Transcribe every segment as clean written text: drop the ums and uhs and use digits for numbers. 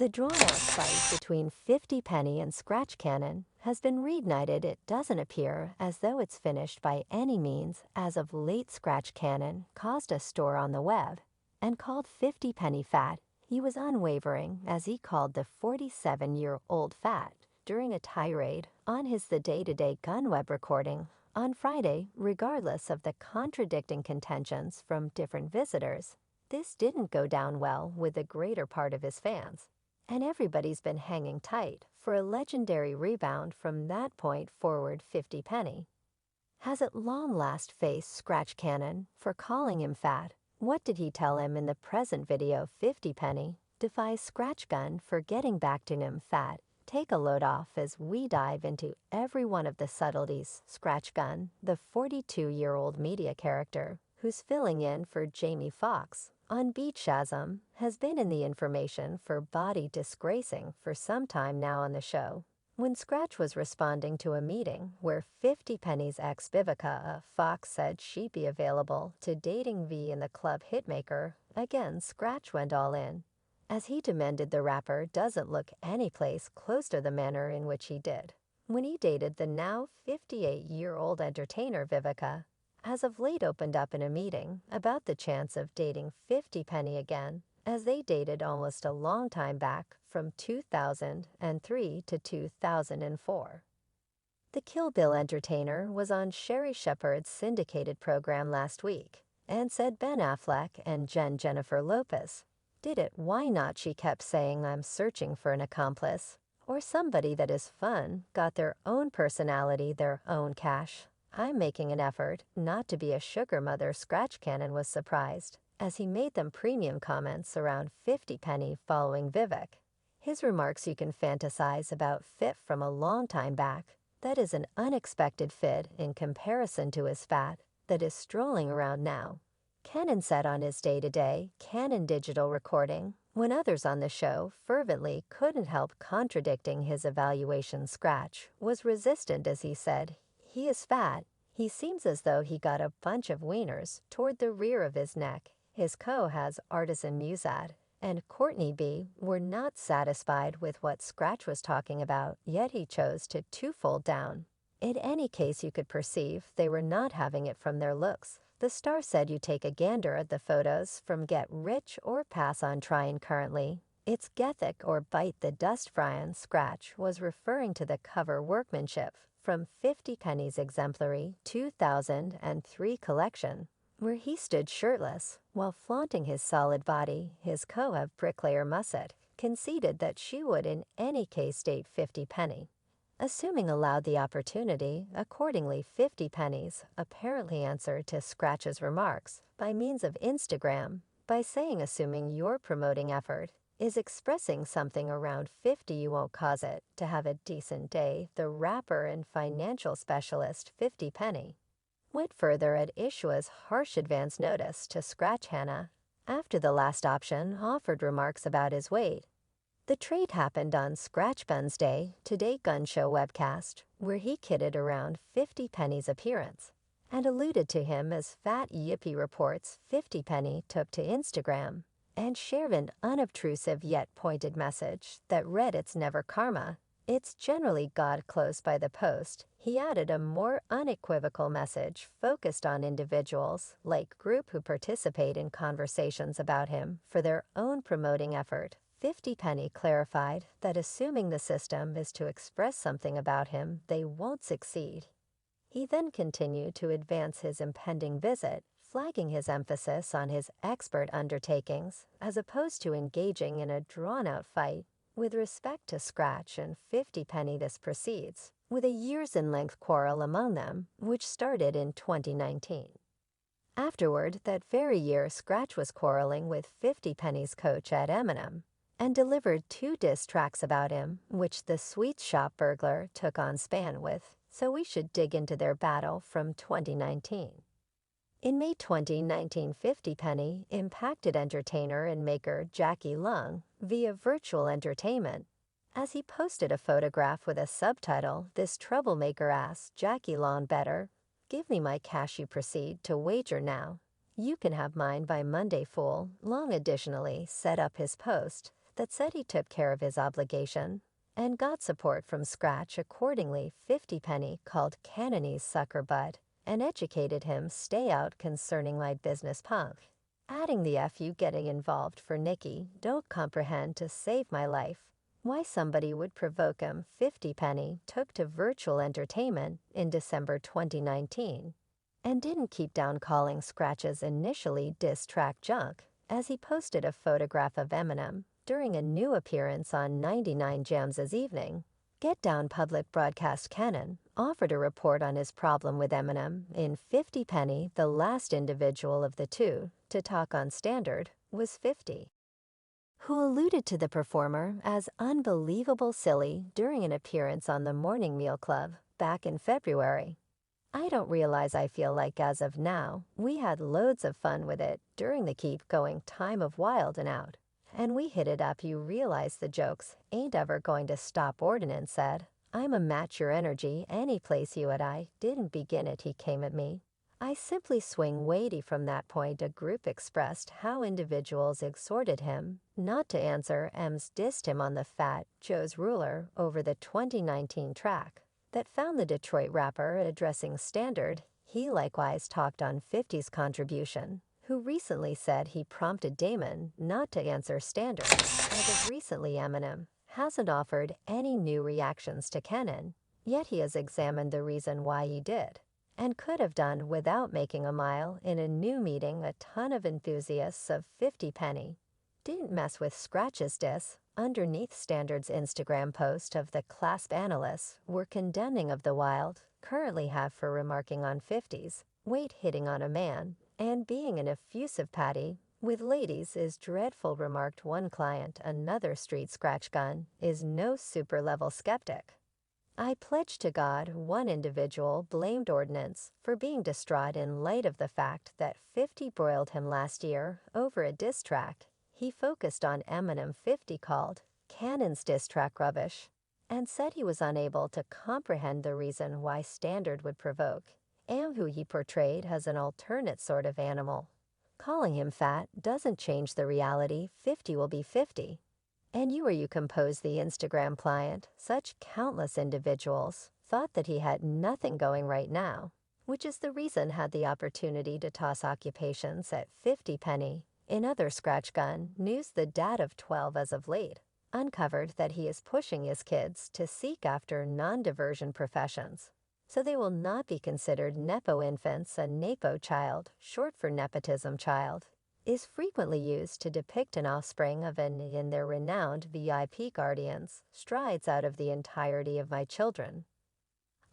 The drawn-out fight between 50 Penny and Scratch Cannon has been reignited. It doesn't appear as though it's finished by any means. As of late, Scratch Cannon caused a store on the web and called 50 Penny fat. He was unwavering as he called the 47-year-old fat during a tirade on his The Day-to-Day Gun Web recording on Friday, regardless of the contradicting contentions from different visitors. This didn't go down well with the greater part of his fans, and everybody's been hanging tight for a legendary rebound from that point forward. 50 Penny has at long last faced Scratch Cannon for calling him fat. What did he tell him in the present video? 50 Penny defies Scratch Gun for getting back to him fat. Take a load off as we dive into every one of the subtleties. Scratch Gun, the 42-year-old media character who's filling in for Jamie Foxx on Beat Shazam, has been in the information for body disgracing for some time now on the show. When Scratch was responding to a meeting where 50 Penny's ex Vivica Fox said she'd be available to dating V in the club hitmaker, again Scratch went all in, as he demanded the rapper doesn't look any place close to the manner in which he did when he dated the now 58-year-old entertainer Vivica. As of late opened up in a meeting about the chance of dating 50 Penny again, as they dated almost a long time back from 2003 to 2004. The Kill Bill entertainer was on Sherry Shepherd's syndicated program last week and said Ben Affleck and Jennifer Lopez did it. Why not? She kept saying, I'm searching for an accomplice or somebody that is fun, got their own personality, their own cash. I'm making an effort not to be a sugar mother. Scratch Cannon was surprised as he made them premium comments around 50 Penny following Vivek. His remarks you can fantasize about fit from a long time back. That is an unexpected fit in comparison to his fat that is strolling around now. Cannon said on his day-to-day Canon digital recording, when others on the show fervently couldn't help contradicting his evaluation. Scratch was resistant as he said, he is fat. He seems as though he got a bunch of wieners toward the rear of his neck. His co-has Artisan Musad and Courtney B were not satisfied with what Scratch was talking about, yet he chose to twofold down. In any case, you could perceive they were not having it from their looks. The star said you take a gander at the photos from Get Rich or pass on trying currently. It's Gethic or Bite the Dust. Brian Scratch was referring to the cover workmanship from 50 Penny's exemplary 2003 collection, where he stood shirtless while flaunting his solid body. His co-ed bricklayer Musset conceded that she would in any case date 50 Penny, assuming allowed the opportunity. Accordingly, 50 Penny's apparently answered to Scratch's remarks by means of Instagram by saying, assuming your promoting effort is expressing something around 50, you won't cause it to have a decent day. The rapper and financial specialist 50 Penny went further at issue's harsh advance notice to Scratch Hannah after the last option offered remarks about his weight. The trade happened on Scratch Gun's Day Today Gun Show webcast, where he kidded around 50 Penny's appearance and alluded to him as fat. Yippee reports 50 Penny took to Instagram and shared an unobtrusive yet pointed message that read, it's never karma, it's generally God. Close by the post, he added a more unequivocal message focused on individuals like group who participate in conversations about him for their own promoting effort. 50 Penny clarified that assuming the system is to express something about him, they won't succeed. He then continued to advance his impending visit, flagging his emphasis on his expert undertakings as opposed to engaging in a drawn-out fight with respect to Scratch and 50 Penny. This proceeds with a years-in-length quarrel among them, which started in 2019. Afterward, that very year, Scratch was quarreling with 50 Penny's coach at Eminem and delivered 2 diss tracks about him, which the Sweet Shop burglar took on span with, so we should dig into their battle from 2019. In May 2019, 50 Penny impacted entertainer and maker Jackie Lung via virtual entertainment as he posted a photograph with a subtitle, "This troublemaker asked Jackie Lung better give me my cash, you proceed to wager now. You can have mine by Monday, fool." Long additionally set up his post that said he took care of his obligation and got support from Scratch accordingly. 50 Penny called Cannony's sucker butt and educated him stay out concerning my business punk. Adding the F you getting involved for Nicky don't comprehend to save my life. Why somebody would provoke him. 50 Penny took to virtual entertainment in December 2019 and didn't keep down calling Scratch's initially diss track junk as he posted a photograph of Eminem during a new appearance on 99 Jams's evening. Get Down Public Broadcast Canon offered a report on his problem with Eminem in 50 Penny. The last individual of the two to talk on Standard was 50, who alluded to the performer as unbelievable silly during an appearance on the Morning Meal Club back in February. I don't realize I feel like as of now, we had loads of fun with it during the keep going time of Wild and Out. And we hit it up. You realize the jokes ain't ever going to stop. Ordinance said, I'm a match your energy any place you and I didn't begin it. He came at me. I simply swing weighty from that point. A group expressed how individuals exhorted him not to answer. M's dissed him on the Fat Joe's Ruler over the 2019 track that found the Detroit rapper addressing Standard. He likewise talked on 50's contribution, who recently said he prompted Damon not to answer Standard. As of recently, Eminem hasn't offered any new reactions to Cannon, yet he has examined the reason why he did, and could have done without making a mile. In a new meeting, a ton of enthusiasts of 50 Penny didn't mess with Scratch's diss. Underneath Standard's Instagram post of the clasp analysts were condemning of the Wild currently have for remarking on 50's weight hitting on a man and being an effusive patty with ladies is dreadful. Remarked one client. Another street Scratch gun is no super level skeptic. I pledge to God. One individual blamed Ordinance for being distraught in light of the fact that 50 broiled him last year over a diss track he focused on Eminem. 50 called Cannon's diss track rubbish and said he was unable to comprehend the reason why Standard would provoke and who he portrayed as an alternate sort of animal. Calling him fat doesn't change the reality. 50 will be 50. And you compose the Instagram client. Such countless individuals thought that he had nothing going right now, which is the reason had the opportunity to toss occupations at 50 Penny. In other Scratch Gun news, the dad of 12 as of late uncovered that he is pushing his kids to seek after non-diversion professions, so they will not be considered Nepo infants. A Nepo child, short for nepotism child, is frequently used to depict an offspring of an in their renowned VIP guardians strides out of the entirety of my children.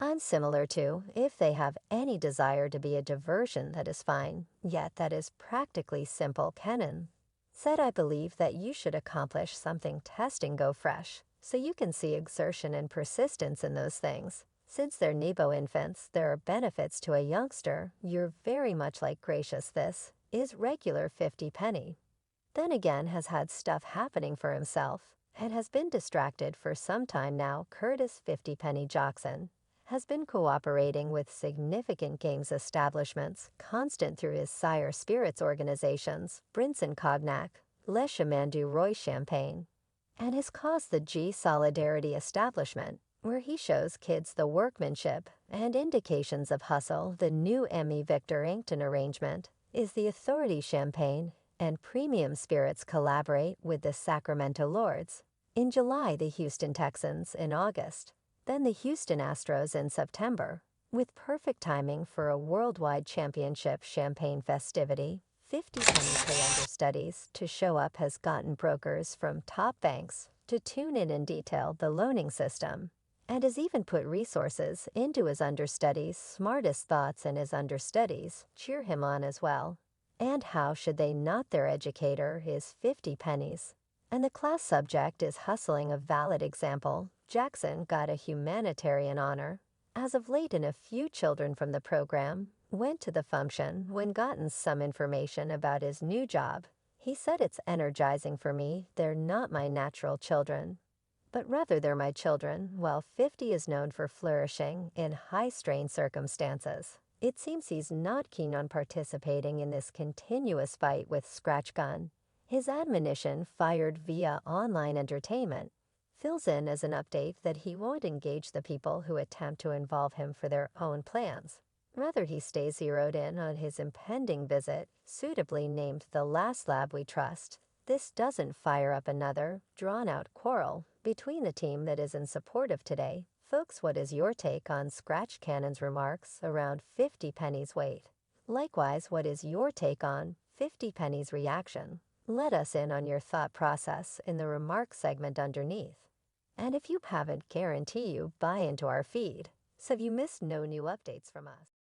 Unsimilar to, if they have any desire to be a diversion, that is fine, yet that is practically simple. Cannon said, I believe that you should accomplish something testing go fresh, so you can see exertion and persistence in those things. Since they're Nebo infants, there are benefits to a youngster. You're very much like gracious. This is regular 50 Penny. Then again has had stuff happening for himself and has been distracted for some time now. Curtis 50 Penny Jackson has been cooperating with significant games establishments, constant through his Sire Spirits organizations, Brinson Cognac, Le Chemin du Roi Champagne, and has caused the G Solidarity establishment, where he shows kids the workmanship and indications of hustle. The new Emmy Victor Inkton arrangement is the Authority Champagne and Premium Spirits collaborate with the Sacramento Lords. In July, the Houston Texans. In August, then the Houston Astros in September, with perfect timing for a worldwide championship champagne festivity. 50 Penny pay understudies to show up has gotten brokers from top banks to tune in and detail the loaning system, and has even put resources into his understudies' smartest thoughts, and his understudies cheer him on as well. And how should they not? Their educator is 50 pennies, and the class subject is hustling. A valid example. Jackson got a humanitarian honor. As of late, and a few children from the program went to the function. When gotten some information about his new job, he said, it's energizing for me. They're not my natural children, but rather they're my children. While 50 is known for flourishing in high-strain circumstances, it seems he's not keen on participating in this continuous fight with Scratch Gun. His admonition, fired via online entertainment, fills in as an update that he won't engage the people who attempt to involve him for their own plans. Rather, he stays zeroed in on his impending visit, suitably named The Last Lab We Trust. This doesn't fire up another, drawn-out quarrel between the team that is in support of today. Folks, what is your take on Scratch Cannon's remarks around 50 pennies weight? Likewise, what is your take on 50 pennies reaction? Let us in on your thought process in the remarks segment underneath. And if you haven't, guarantee you buy into our feed, so you miss no new updates from us.